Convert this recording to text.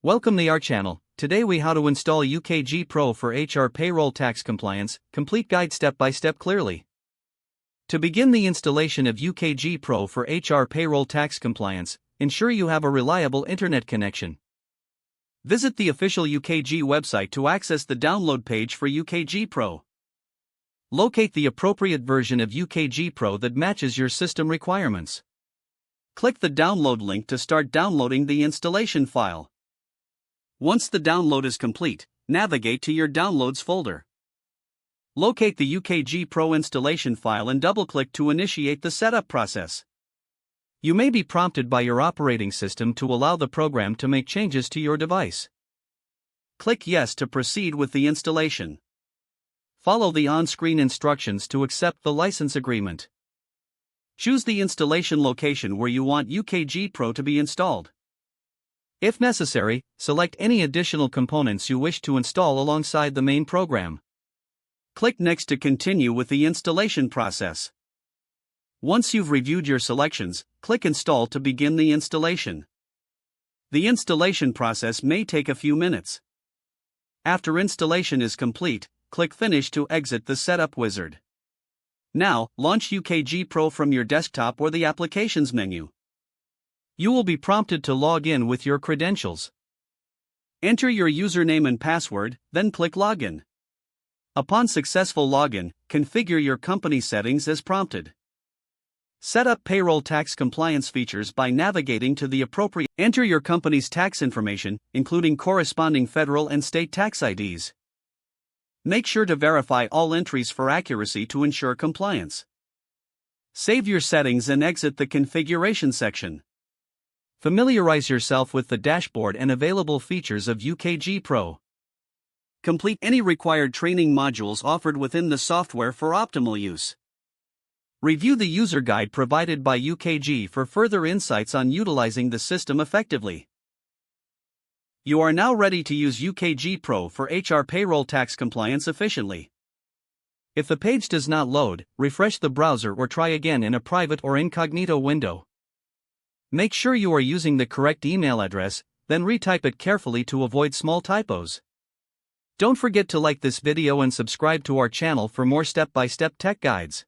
Welcome to our channel. Today we how to install UKG Pro for HR payroll tax compliance, complete guide step by step clearly. To begin the installation of UKG Pro for HR payroll tax compliance, ensure you have a reliable internet connection. Visit the official UKG website to access the download page for UKG Pro. Locate the appropriate version of UKG Pro that matches your system requirements. Click the download link to start downloading the installation file. Once the download is complete, navigate to your Downloads folder. Locate the UKG Pro installation file and double-click to initiate the setup process. You may be prompted by your operating system to allow the program to make changes to your device. Click Yes to proceed with the installation. Follow the on-screen instructions to accept the license agreement. Choose the installation location where you want UKG Pro to be installed. If necessary, select any additional components you wish to install alongside the main program. Click Next to continue with the installation process. Once you've reviewed your selections, click Install to begin the installation. The installation process may take a few minutes. After installation is complete, click Finish to exit the setup wizard. Now, launch UKG Pro from your desktop or the Applications menu. You will be prompted to log in with your credentials. Enter your username and password, then click Login. Upon successful login, configure your company settings as prompted. Set up payroll tax compliance features by navigating to the appropriate. Enter your company's tax information, including corresponding federal and state tax IDs. Make sure to verify all entries for accuracy to ensure compliance. Save your settings and exit the configuration section. Familiarize yourself with the dashboard and available features of UKG Pro. Complete any required training modules offered within the software for optimal use. Review the user guide provided by UKG for further insights on utilizing the system effectively. You are now ready to use UKG Pro for HR payroll tax compliance efficiently. If the page does not load, refresh the browser or try again in a private or incognito window. Make sure you are using the correct email address, then retype it carefully to avoid small typos. Don't forget to like this video and subscribe to our channel for more step-by-step tech guides.